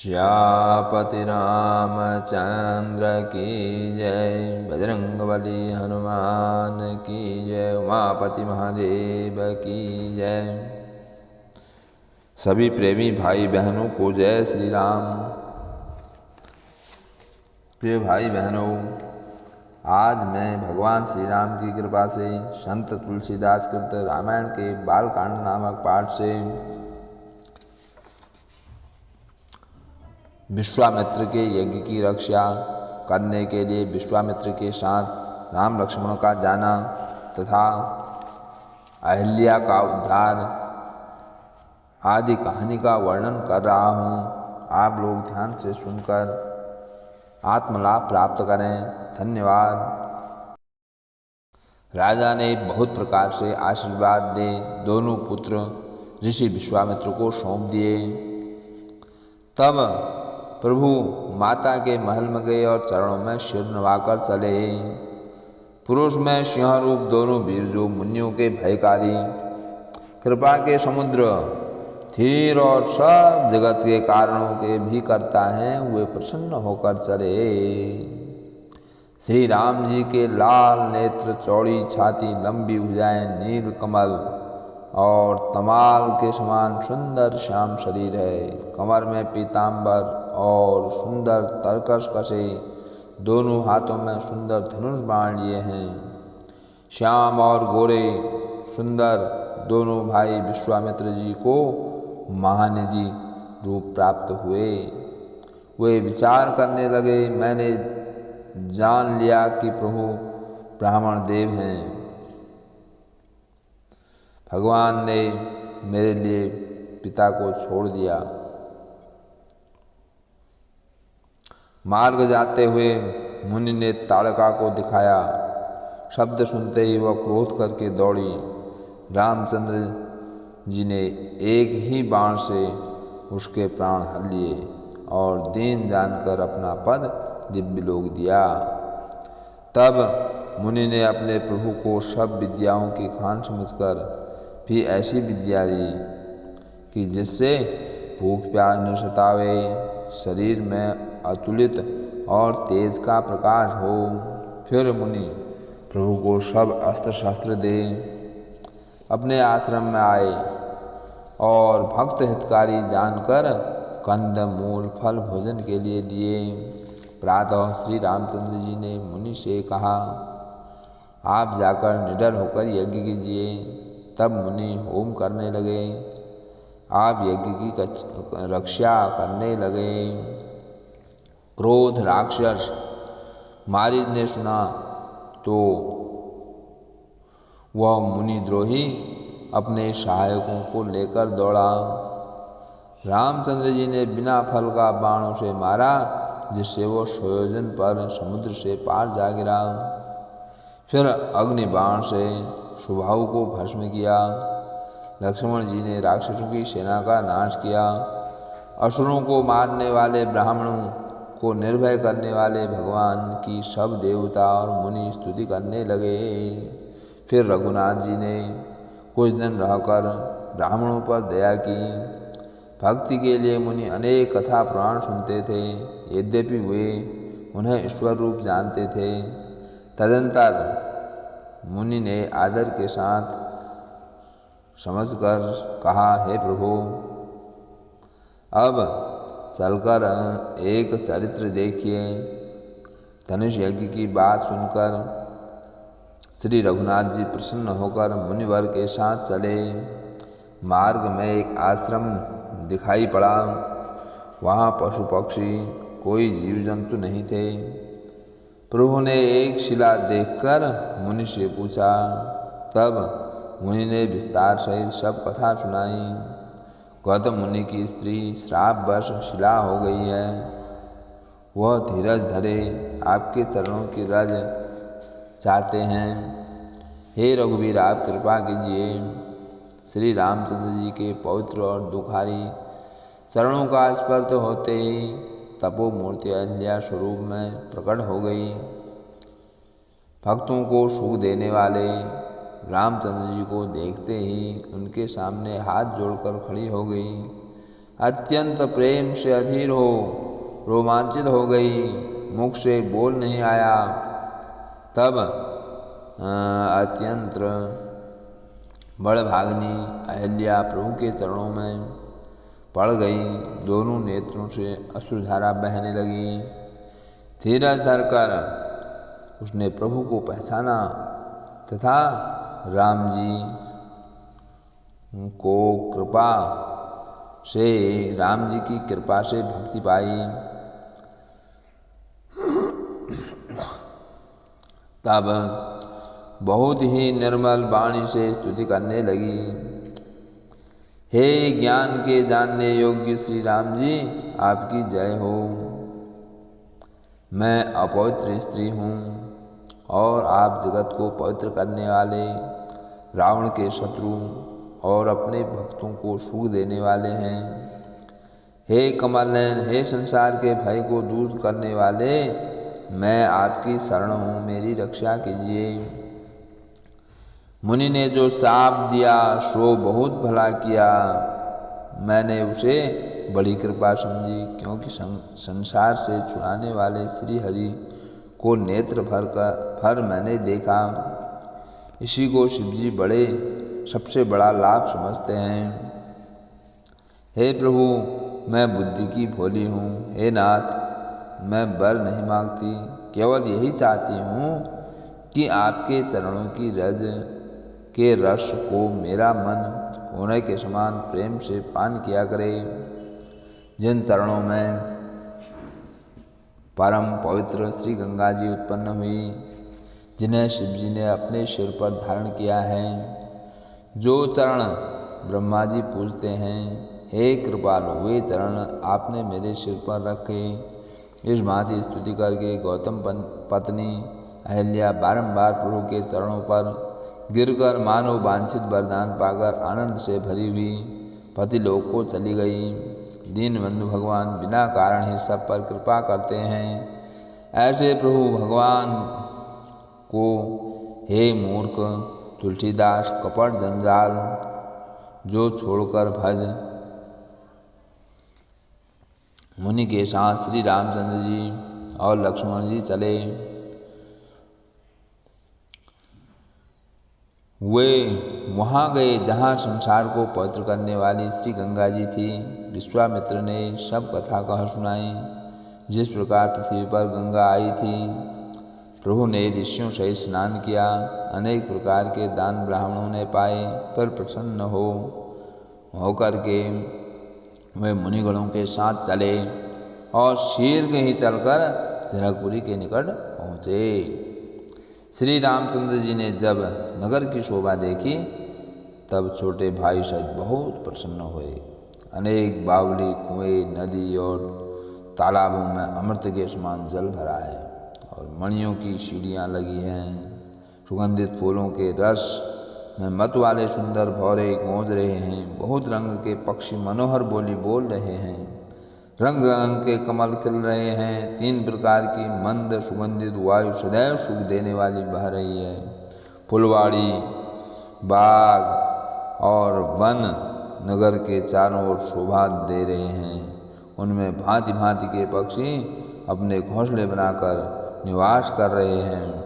श्यापति रामचंद्र की जय। बजरंगबली हनुमान की जय। उमापति महादेव की जय। सभी प्रेमी भाई बहनों को जय श्री राम। प्रिय भाई बहनों, आज मैं भगवान श्री राम की कृपा से संत तुलसीदास कृत रामायण के बालकांड नामक पाठ से विश्वामित्र के यज्ञ की रक्षा करने के लिए विश्वामित्र के साथ राम लक्ष्मण का जाना तथा अहिल्या का उद्धार आदि कहानी का वर्णन कर रहा हूँ। आप लोग ध्यान से सुनकर आत्मलाभ प्राप्त करें। धन्यवाद। राजा ने बहुत प्रकार से आशीर्वाद दे दोनों पुत्र ऋषि विश्वामित्र को सौंप दिए। तब प्रभु माता के महल में गए और चरणों में सिर नवाकर चले। पुरुष में सिंह रूप दोनों वीर जो मुनियों के भयकारी कृपा के समुद्र धीर और सब जगत के कारणों के भी करता है, वे प्रसन्न होकर चले। श्री राम जी के लाल नेत्र, चौड़ी छाती, लंबी भुजाएं, नील कमल और तमाल के समान सुंदर श्याम शरीर है। कमर में पीताम्बर और सुंदर तरकश कसे, दोनों हाथों में सुंदर धनुष बाण लिए हैं। श्याम और गोरे सुंदर दोनों भाई विश्वामित्र जी को महानिधि रूप प्राप्त हुए। वे विचार करने लगे, मैंने जान लिया कि प्रभु ब्राह्मण देव हैं। भगवान ने मेरे लिए पिता को छोड़ दिया। मार्ग जाते हुए मुनि ने ताड़का को दिखाया। शब्द सुनते ही वह क्रोध करके दौड़ी। रामचंद्र जी ने एक ही बाण से उसके प्राण हर लिए और दीन जानकर अपना पद दिव्य लोक दिया। तब मुनि ने अपने प्रभु को सब विद्याओं की खान समझकर भी ऐसी विद्या दी कि जिससे भूख प्यास न सतावे, शरीर में अतुलित और तेज का प्रकाश हो। फिर मुनि प्रभु को सब अस्त्र शस्त्र दे अपने आश्रम में आए और भक्त हितकारी जानकर कंद मूल फल भोजन के लिए दिए। प्रातः श्री रामचंद्र जी ने मुनि से कहा, आप जाकर निडर होकर यज्ञ कीजिए। तब मुनि होम करने लगे। आप यज्ञ की रक्षा करने लगे। क्रोध राक्षस मारीच ने सुना तो वह मुनिद्रोही अपने सहायकों को लेकर दौड़ा। रामचंद्र जी ने बिना फल का बाण उसे मारा, जिससे वो सुयोजन पर समुद्र से पार जा गिरा। फिर अग्नि बाण से सुबाहु को भस्म किया। लक्ष्मण जी ने राक्षसों की सेना का नाश किया। असुरों को मारने वाले ब्राह्मणों को निर्भय करने वाले भगवान की सब देवता और मुनि स्तुति करने लगे। फिर रघुनाथ जी ने कुछ दिन रहकर ब्राह्मणों पर दया की। भक्ति के लिए मुनि अनेक कथा पुराण सुनते थे, यद्यपि वे उन्हें ईश्वर रूप जानते थे। तदंतर मुनि ने आदर के साथ समझकर कहा, हे प्रभु, अब चलकर एक चरित्र देखिए। धनुष यज्ञ की बात सुनकर श्री रघुनाथ जी प्रसन्न होकर मुनिवर के साथ चले। मार्ग में एक आश्रम दिखाई पड़ा। वहाँ पशु पक्षी कोई जीव जंतु नहीं थे। प्रभु ने एक शिला देखकर मुनि से पूछा। तब मुनि ने विस्तार सहित सब कथा सुनाई। गौतम मुनि की स्त्री श्रापवश शिला हो गई है। वह धीरज धरे आपके चरणों की रज चाहते हैं। हे रघुवीर, आप कृपा कीजिए। श्री रामचंद्र जी के पवित्र और दुखारी चरणों का स्पर्श होते ही तपो मूर्ति अहिल्या स्वरूप में प्रकट हो गई। भक्तों को सुख देने वाले रामचंद्र जी को देखते ही उनके सामने हाथ जोड़कर खड़ी हो गई। अत्यंत प्रेम से अधीर हो रोमांचित हो गई, मुख से बोल नहीं आया। तब अत्यंत बड़भागिनी अहिल्या प्रभु के चरणों में पड़ गई। दोनों नेत्रों से अश्रुधारा बहने लगी। धीरज धरकर उसने प्रभु को पहचाना तथा राम जी को कृपा से राम जी की कृपा से भक्ति पाई। तब बहुत ही निर्मल वाणी से स्तुति करने लगी। हे ज्ञान के जानने योग्य श्री राम जी, आपकी जय हो। मैं अपवित्र स्त्री हूँ और आप जगत को पवित्र करने वाले, रावण के शत्रु और अपने भक्तों को सुख देने वाले हैं। हे कमल नयन, हे संसार के भय को दूर करने वाले, मैं आपकी शरण हूँ, मेरी रक्षा कीजिए। मुनि ने जो श्राप दिया सो बहुत भला किया। मैंने उसे बड़ी कृपा समझी, क्योंकि संसार से छुड़ाने वाले श्री हरि को नेत्र भर मैंने देखा। इसी को शिवजी बड़े सबसे बड़ा लाभ समझते हैं। हे प्रभु, मैं बुद्धि की भोली हूँ। हे नाथ, मैं वर नहीं मांगती, केवल यही चाहती हूँ कि आपके चरणों की रज के रस को मेरा मन होने के समान प्रेम से पान किया करे। जिन चरणों में परम पवित्र श्री गंगा जी उत्पन्न हुई, जिन्हें शिवजी ने अपने सिर पर धारण किया है, जो चरण ब्रह्मा जी पूजते हैं, हे कृपालु, वे चरण आपने मेरे सिर पर रखे। इस भांति स्तुति करके गौतम पत्नी अहिल्या बारंबार प्रभु के चरणों पर गिरकर मानो वांछित वरदान पाकर आनंद से भरी हुई पतिलोक को चली गई। दीनबंधु भगवान बिना कारण ही सब पर कृपा करते हैं। ऐसे प्रभु भगवान को हे मूर्ख तुलसीदास, कपट जंजाल जो छोड़कर भज। मुनि के साथ श्री रामचंद्र जी और लक्ष्मण जी चले। वे वहाँ गए जहाँ संसार को पवित्र करने वाली श्री गंगा जी थी। विश्वामित्र ने सब कथा कह सुनाई। जिस प्रकार पृथ्वी पर गंगा आई थी, प्रभु ने ऋषियों सहित स्नान किया। अनेक प्रकार के दान ब्राह्मणों ने पाए, पर प्रसन्न होकर के वे मुनिगणों के साथ चले और शीघ्र ही चलकर जनकपुरी के निकट पहुँचे। श्री रामचंद्र जी ने जब नगर की शोभा देखी, तब छोटे भाई सहित बहुत प्रसन्न हुए। अनेक बावली, कुएं, नदी और तालाबों में अमृत के समान जल भरा है और मणियों की सीढ़ियाँ लगी हैं। सुगंधित फूलों के रस में मत वाले सुंदर भौरे गूंज रहे हैं। बहुत रंग के पक्षी मनोहर बोली बोल रहे हैं। रंग रंग के कमल खिल रहे हैं। 3 प्रकार की मंद सुगंधित वायु सदैव सुख देने वाली बह रही है। फुलवाड़ी, बाग और वन नगर के चारों ओर शोभा दे रहे हैं। उनमें भांति भांति के पक्षी अपने घोंसले बनाकर निवास कर रहे हैं।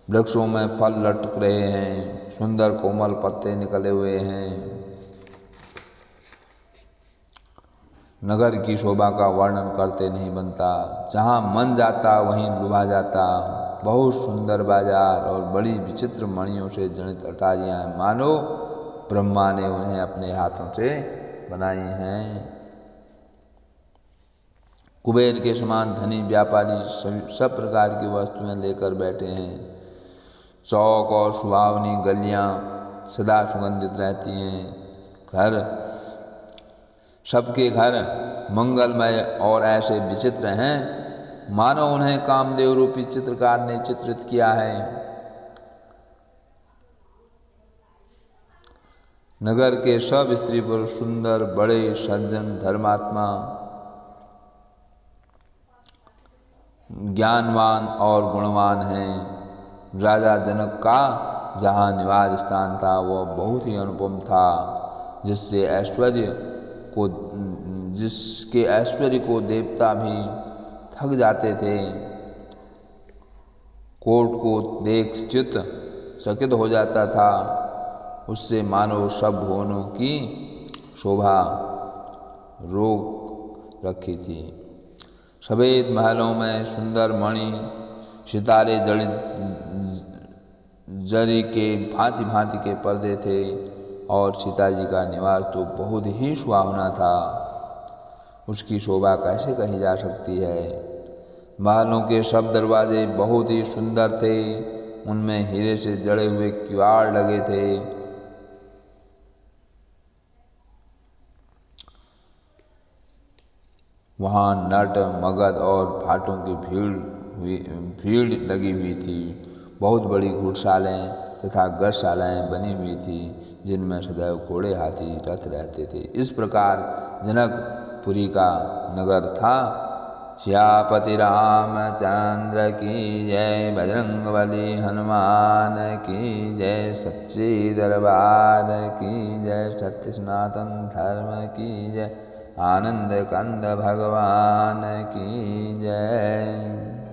वृक्षों में फल लटक रहे हैं। सुंदर कोमल पत्ते निकले हुए हैं। नगर की शोभा का वर्णन करते नहीं बनता। जहाँ मन जाता वहीं लुभा जाता। बहुत सुंदर बाजार और बड़ी विचित्र मणियों से जनित अटारियाँ हैं, मानो ब्रह्मा ने उन्हें अपने हाथों से बनाई हैं। कुबेर के समान धनी व्यापारी सब प्रकार की वस्तुएं लेकर बैठे हैं। चौक और सुहावनी गलियां सदा सुगंधित रहती हैं। सबके घर मंगलमय और ऐसे विचित्र हैं, मानो उन्हें कामदेव रूपी चित्रकार ने चित्रित किया है। नगर के सब स्त्री पुरुष सुंदर, बड़े, सज्जन, धर्मात्मा, ज्ञानवान और गुणवान हैं। राजा जनक का जहाँ निवास स्थान था वह बहुत ही अनुपम था, जिससे ऐश्वर्य को जिसके ऐश्वर्य को देवता भी थक जाते थे, कोट को देख चित्त चकित हो जाता था, उससे मानो सब भुवनों की शोभा रोक रखी थी। सफ़ेद महलों में सुंदर मणि सितारे जड़ित जरी के भांति भांति के पर्दे थे और सीता जी का निवास तो बहुत ही सुहावना था। उसकी शोभा कैसे कही जा सकती है। महलों के सब दरवाजे बहुत ही सुंदर थे, उनमें हीरे से जड़े हुए किवाड़ लगे थे। वहाँ नट मगध और भाटों की भीड़ लगी हुई थी। बहुत बड़ी घुड़शालाएँ तथा गजशालाएँ बनी हुई थी, जिनमें सदैव घोड़े हाथी रथ रहते थे। इस प्रकार जनकपुरी का नगर था। सियापति रामचंद्र की जय, बजरंगबली हनुमान की जय, सच्चे दरबार की जय, सत्य सनातन धर्म की जय, आनंद कंद भगवान की जय।